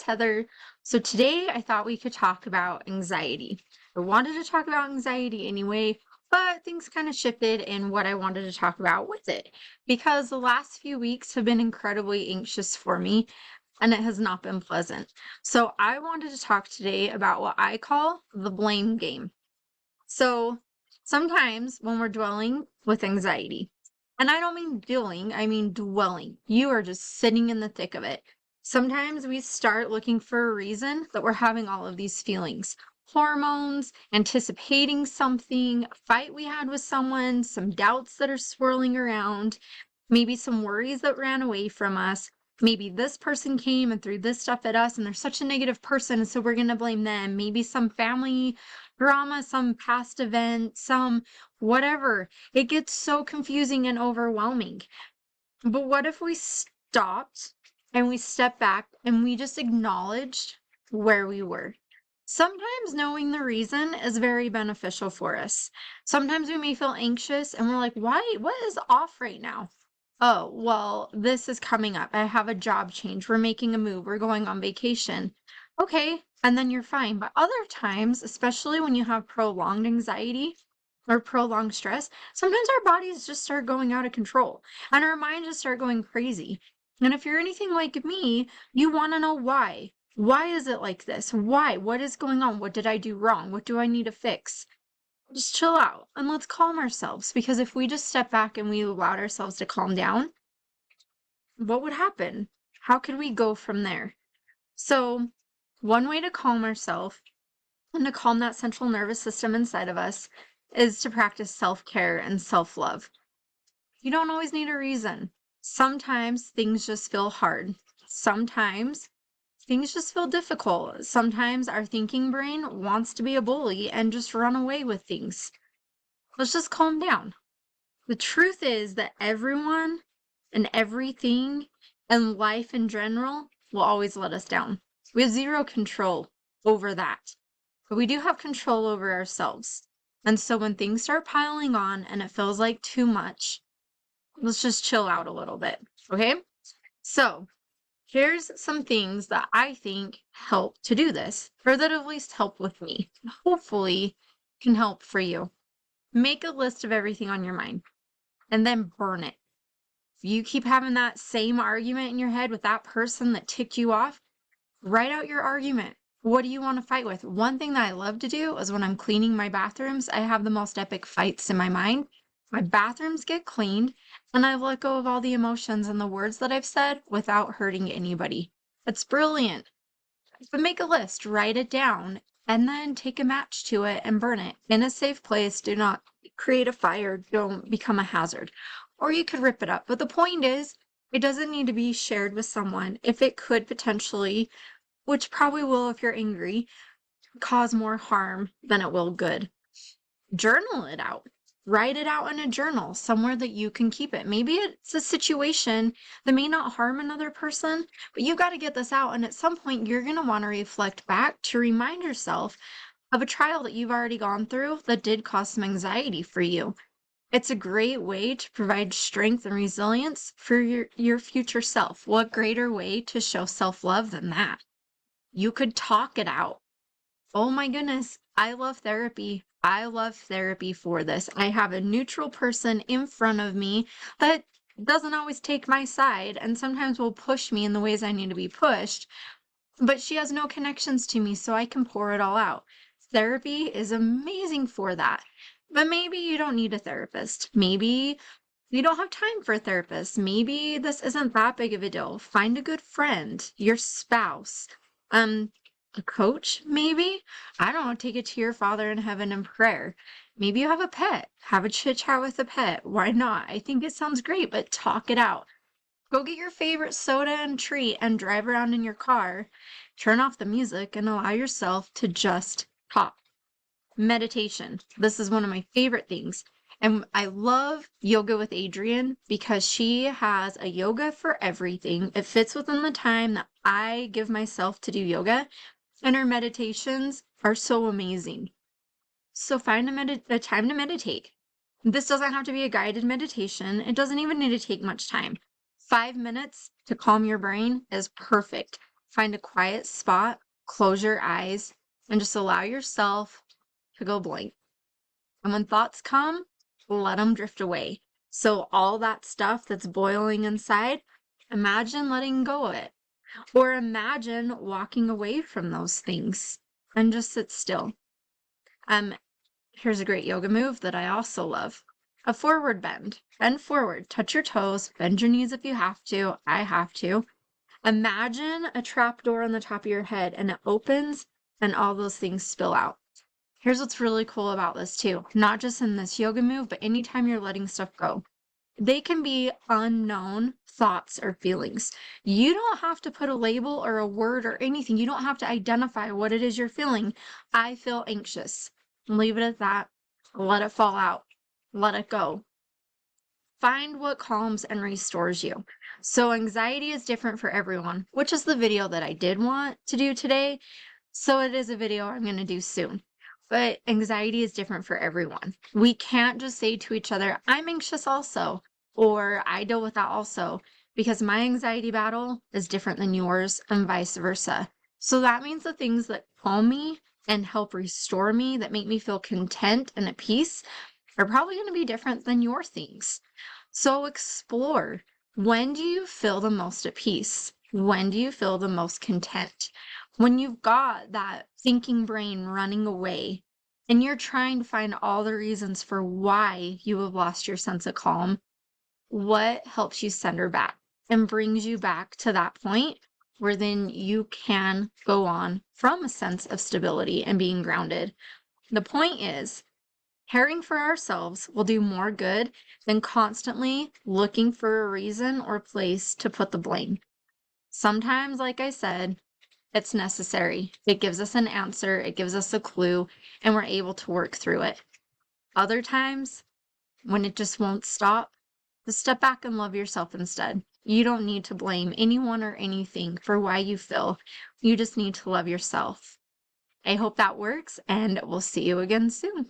Heather. So today I thought we could talk about anxiety. I wanted to talk about anxiety anyway, but things kind of shifted in what I wanted to talk about with it because the last few weeks have been incredibly anxious for me and it has not been pleasant. So I wanted to talk today about what I call the blame game. So sometimes when we're dwelling with anxiety, and I don't mean dealing, I mean dwelling. You are just sitting in the thick of it. Sometimes we start looking for a reason that we're having all of these feelings. Hormones, anticipating something, a fight we had with someone, some doubts that are swirling around, maybe some worries that ran away from us. Maybe this person came and threw this stuff at us and they're such a negative person, so we're going to blame them. Maybe some family drama, some past event, some whatever. It gets so confusing and overwhelming. But what if we stopped and we stepped back and we just acknowledged where we were? Sometimes knowing the reason is very beneficial for us. Sometimes we may feel anxious and we're like, why? What is off right now? Oh, well, this is coming up. I have a job change. We're making a move. We're going on vacation. Okay, and then you're fine. But other times, especially when you have prolonged anxiety or prolonged stress, sometimes our bodies just start going out of control and our minds just start going crazy. And if you're anything like me, you want to know why. Why is it like this? Why? What is going on? What did I do wrong? What do I need to fix? Just chill out and let's calm ourselves, because if we just step back and we allowed ourselves to calm down, what would happen? How could we go from there? So, one way to calm ourselves and to calm that central nervous system inside of us is to practice self-care and self-love. You don't always need a reason. Sometimes things just feel hard. Sometimes things just feel difficult. Sometimes our thinking brain wants to be a bully and just run away with things. Let's just calm down. The truth is that everyone and everything and life in general will always let us down. We have zero control over that, but we do have control over ourselves. And so when things start piling on and it feels like too much, let's just chill out a little bit, okay? So here's some things that I think help to do this, or that at least help with me. Hopefully can help for you. Make a list of everything on your mind and then burn it. If you keep having that same argument in your head with that person that ticked you off, write out your argument. What do you want to fight with? One thing that I love to do is when I'm cleaning my bathrooms, I have the most epic fights in my mind. My bathrooms get cleaned, and I let go of all the emotions and the words that I've said without hurting anybody. It's brilliant. But make a list, write it down, and then take a match to it and burn it in a safe place. Do not create a fire. Don't become a hazard. Or you could rip it up. But the point is, it doesn't need to be shared with someone if it could potentially, which probably will if you're angry, cause more harm than it will good. Journal it out. Write it out in a journal, somewhere that you can keep it. Maybe it's a situation that may not harm another person, but you've got to get this out. And at some point, you're going to want to reflect back to remind yourself of a trial that you've already gone through that did cause some anxiety for you. It's a great way to provide strength and resilience for your future self. What greater way to show self-love than that? You could talk it out. Oh my goodness, I love therapy. I love therapy for this. I have a neutral person in front of me that doesn't always take my side and sometimes will push me in the ways I need to be pushed, but she has no connections to me, so I can pour it all out. Therapy is amazing for that. But maybe you don't need a therapist. Maybe you don't have time for a therapist. Maybe this isn't that big of a deal. Find a good friend, your spouse, a coach, maybe. I don't know, take it to your Father in heaven in prayer. Maybe you have a pet. Have a chit chat with a pet. Why not? I think it sounds great, but talk it out. Go get your favorite soda and treat and drive around in your car. Turn off the music and allow yourself to just talk. Meditation. This is one of my favorite things. And I love Yoga with Adriene because she has a yoga for everything. It fits within the time that I give myself to do yoga. And her meditations are so amazing. So find a time to meditate. This doesn't have to be a guided meditation. It doesn't even need to take much time. 5 minutes to calm your brain is perfect. Find a quiet spot, close your eyes, and just allow yourself to go blank. And when thoughts come, let them drift away. So all that stuff that's boiling inside, imagine letting go of it. Or imagine walking away from those things and just sit still. Here's a great yoga move that I also love. A forward bend. Bend forward, touch your toes, bend your knees if you have to. I have to. Imagine a trap door on the top of your head and it opens and all those things spill out. Here's what's really cool about this too. Not just in this yoga move, but anytime you're letting stuff go. They can be unknown thoughts or feelings. You don't have to put a label or a word or anything. You don't have to identify what it is you're feeling. I feel anxious. Leave it at that. Let it fall out. Let it go. Find what calms and restores you. So anxiety is different for everyone, which is the video that I did want to do today. So it is a video I'm going to do soon. But anxiety is different for everyone. We can't just say to each other, I'm anxious also, or I deal with that also, because my anxiety battle is different than yours and vice versa. So that means the things that calm me and help restore me, that make me feel content and at peace, are probably going to be different than your things. So explore. When do you feel the most at peace? When do you feel the most content? When you've got that thinking brain running away and you're trying to find all the reasons for why you have lost your sense of calm, what helps you center back and brings you back to that point where then you can go on from a sense of stability and being grounded? The point is, caring for ourselves will do more good than constantly looking for a reason or place to put the blame. Sometimes, like I said, it's necessary. It gives us an answer, it gives us a clue, and we're able to work through it. Other times, when it just won't stop, just step back and love yourself instead. You don't need to blame anyone or anything for why you feel. You just need to love yourself. I hope that works, and we'll see you again soon.